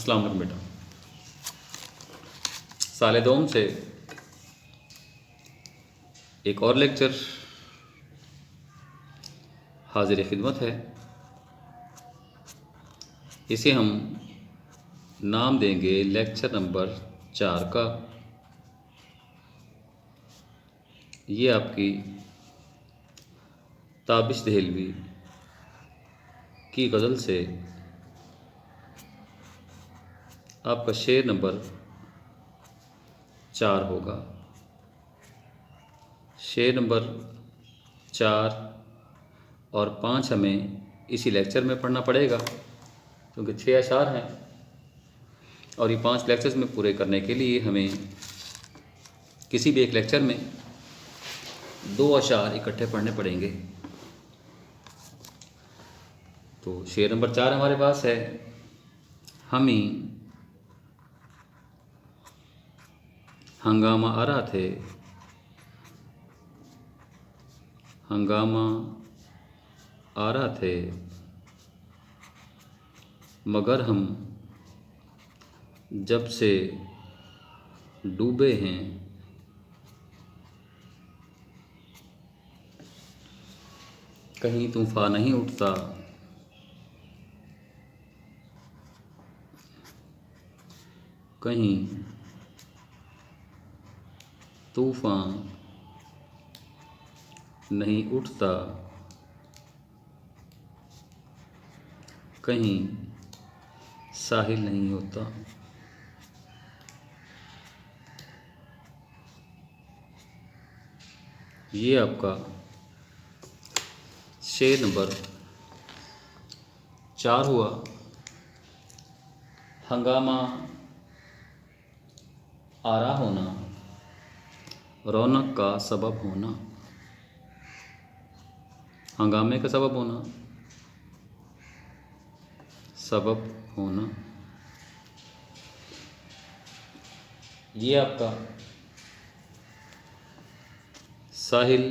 अस्सलाम वालेकुम बेटा। साले दोम से एक और लेक्चर हाजिर खिदमत है। इसे हम नाम देंगे लेक्चर नंबर 4 का। ये आपकी ताबिश दहलवी की गज़ल से आपका शेर नंबर 4 होगा। शेर नंबर 4 और 5 हमें इसी लेक्चर में पढ़ना पड़ेगा, क्योंकि 6 अशार हैं और ये 5 लेक्चर्स में पूरे करने के लिए हमें किसी भी एक लेक्चर में 2 अशार इकट्ठे पढ़ने पड़ेंगे। तो शेर नंबर 4 हमारे पास है। हमी हंगामा आ रहा थे, हंगामा आ रहा थे, मगर हम जब से डूबे हैं, कहीं तूफान नहीं उठता, कहीं तूफान नहीं उठता, कहीं साहिल नहीं होता। ये आपका शेर नंबर 4 हुआ। हंगामा आरा होना, रौनक का सबब होना। हंगामे का सबब होना, सबब होना। ये आपका साहिल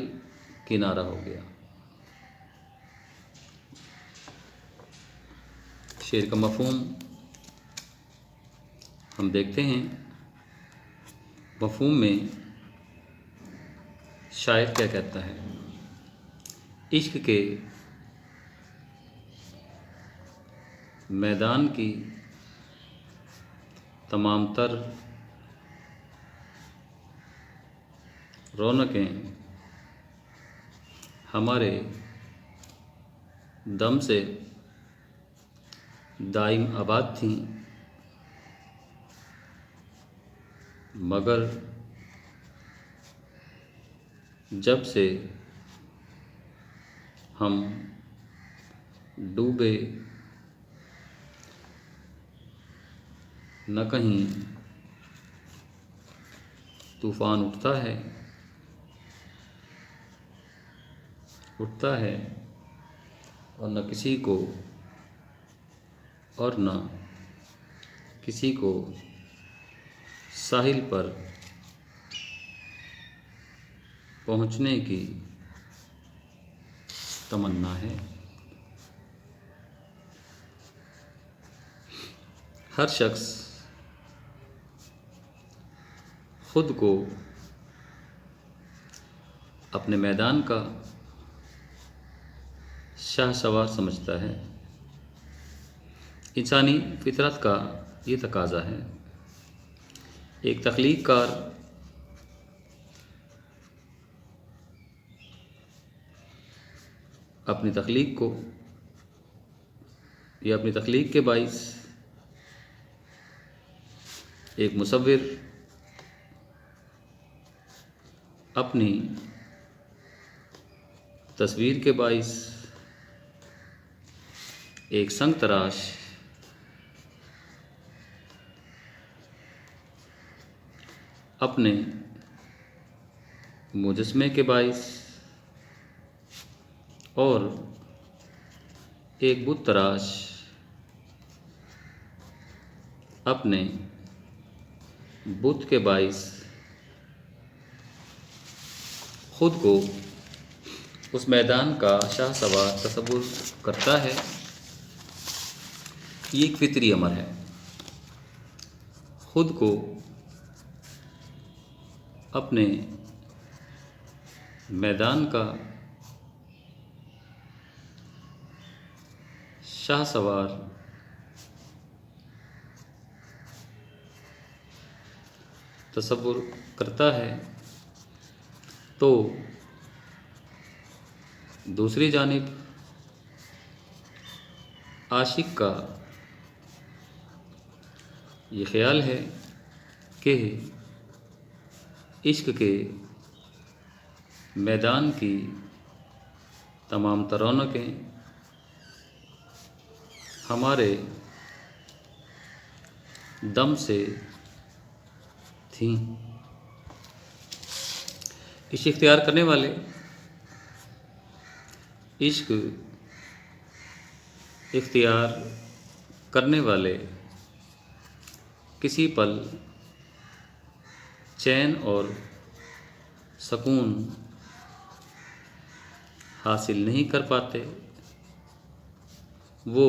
किनारा हो गया। शेर का मफहूम हम देखते हैं। मफहूम में शायर क्या कहता है? इश्क के मैदान की तमाम तर रौनकें हमारे दम से दाइम आबाद थीं, मगर जब से हम डूबे, न कहीं तूफान उठता है और न किसी को साहिल पर पहुंचने की तमन्ना है। हर शख्स खुद को अपने मैदान का शाहसवार समझता है। इंसानी फितरत का ये तकाजा है। एक तख्लीक़कार अपनी तख्लीक़ को या अपनी तख्लीक़ के बाइस एक मुसव्विर अपनी तस्वीर के बाइस एक संग तराश अपने मुजस्मे के बाइस और एक बुत तराश अपने बुत के बाइस खुद को उस मैदान का शाहसवार तसव्वुर करता है। ये एक फितरी अमर है। खुद को अपने मैदान का शाहसवार तसव्वुर करता है तो दूसरी जानिब आशिक का ये ख्याल है कि इश्क के मैदान की तमाम तर रौनकें हमारे दम से थीं। इश्क इख्तियार करने वाले इश्क इख्तियार करने वाले किसी पल चैन और सकून हासिल नहीं कर पाते। वो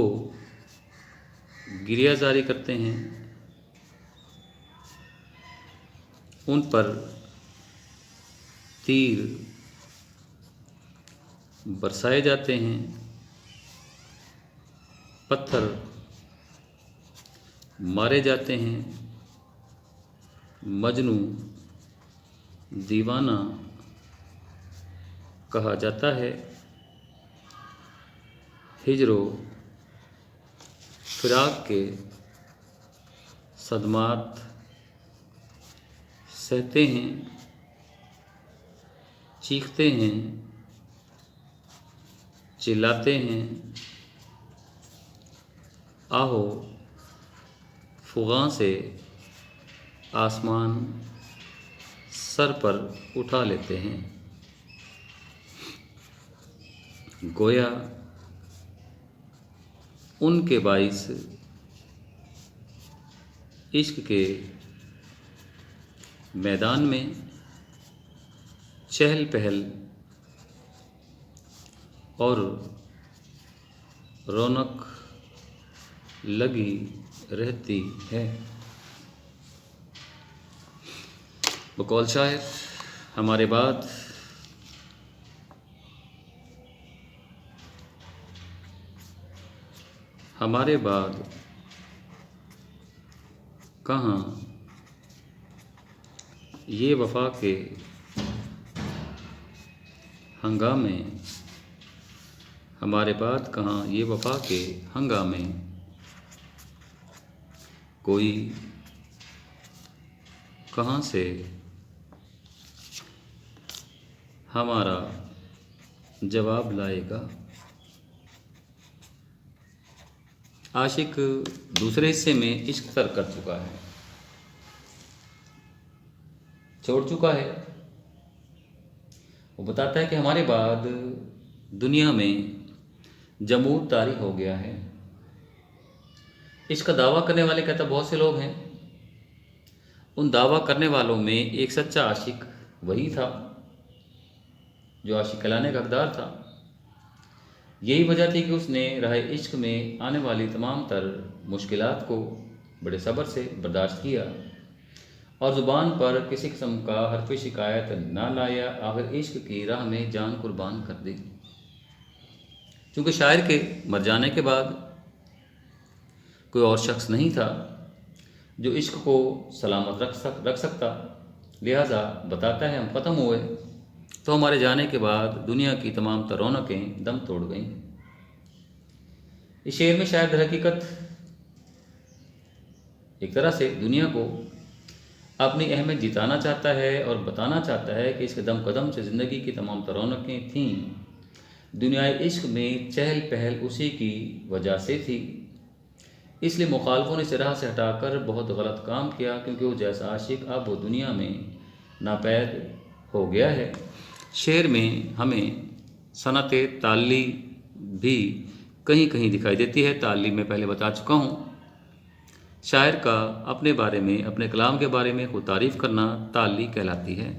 गिरिया जारी करते हैं, उन पर तीर बरसाए जाते हैं, पत्थर मारे जाते हैं। मजनू दीवाना कहा जाता है। हिजरो फिराक के सदमात सहते हैं, चीखते हैं, चिल्लाते हैं। आहो फुगां से आसमान सर पर उठा लेते हैं। गोया उनके बाइस इश्क के मैदान में चहल पहल और रौनक लगी रहती है। बकौल शायर हमारे बाद कहाँ ये वफा के हंगामे, हमारे बाद कहाँ ये वफा के हंगामे। कोई कहाँ से हमारा जवाब लाएगा। आशिक दूसरे हिस्से में इश्क तर कर चुका है, छोड़ चुका है। वो बताता है कि हमारे बाद दुनिया में जमूर तारी हो गया है। इसका दावा करने वाले कहता बहुत से लोग हैं। उन दावा करने वालों में एक सच्चा आशिक वही था जो आशिक कहलाने का हकदार था। यही वजह थी कि उसने राह इश्क में आने वाली तमाम तर मुश्किलात को बड़े सब्र से बर्दाश्त किया और ज़ुबान पर किसी किस्म का हरफ शिकायत ना लाया। आखिर इश्क की राह में जान कुर्बान कर दी। क्योंकि शायर के मर जाने के बाद कोई और शख्स नहीं था जो इश्क को सलामत रख सकता। लिहाजा बताता है हम ख़त्म हुए तो हमारे जाने के बाद दुनिया की तमाम तर रौनकें दम तोड़ गईं। इस शेर में शायद हकीकत एक तरह से दुनिया को अपनी अहमियत जिताना चाहता है और बताना चाहता है कि इसके दम कदम से ज़िंदगी की तमाम तर रौनकें थीं। दुनियाई इश्क में चहल पहल उसी की वजह से थी। इसलिए मुखालफों ने इसे राह से हटाकर बहुत गलत काम किया, क्योंकि वो जैसा आशिक अब वो दुनिया में नापैद हो गया है। शेर में हमें सनत ताल्ली भी कहीं कहीं दिखाई देती है। ताल्ली में पहले बता चुका हूँ। शायर का अपने बारे में, अपने कलाम के बारे में खुद तारीफ़ करना ताल्ली कहलाती है।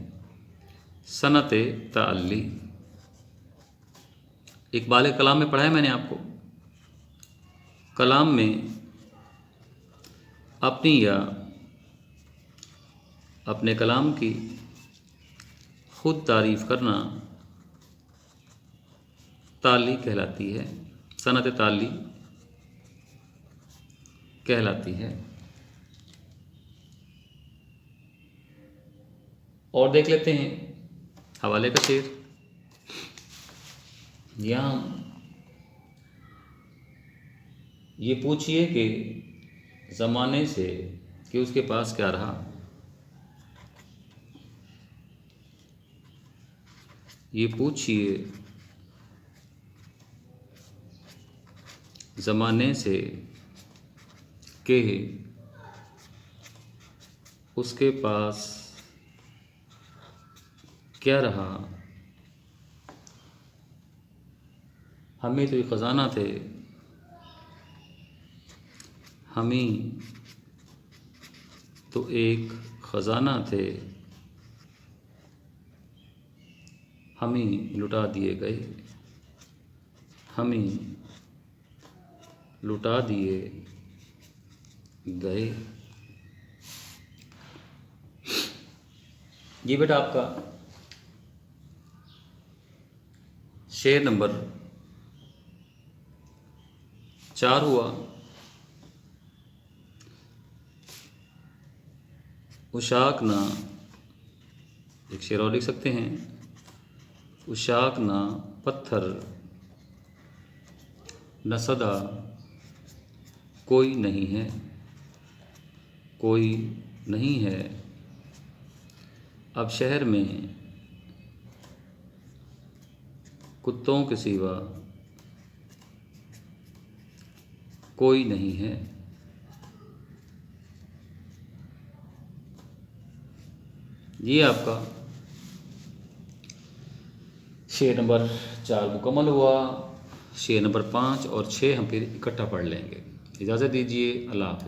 सनत ताल्ली इकबाल कलाम में पढ़ा है मैंने आपको। कलाम में अपनी या अपने कलाम की खुद तारीफ़ करना ताली कहलाती है, सनत ताली कहलाती है। और देख लेते हैं हवाले का शेर। यहाँ ये पूछिए कि ज़माने से कि उसके पास क्या रहा। ये पूछिए ज़माने से कि उसके पास क्या रहा। हमें तो ये ख़जाना थे, हमें तो एक ख़जाना थे, हमें लुटा दिए गए, हमें लुटा दिए गए। ये बेटा आपका शेर नंबर 4 हुआ। उशाक ना, एक शेर और लिख सकते हैं। उशाक ना पत्थर न सदा कोई नहीं है, कोई नहीं है। अब शहर में कुत्तों के सिवा कोई नहीं है। ये आपका शेर नंबर 4 मुकम्मल हुआ। शेर नंबर 5 और 6 हम फिर इकट्ठा पढ़ लेंगे। इजाज़त दीजिए। अल्लाह हाफ़िज़।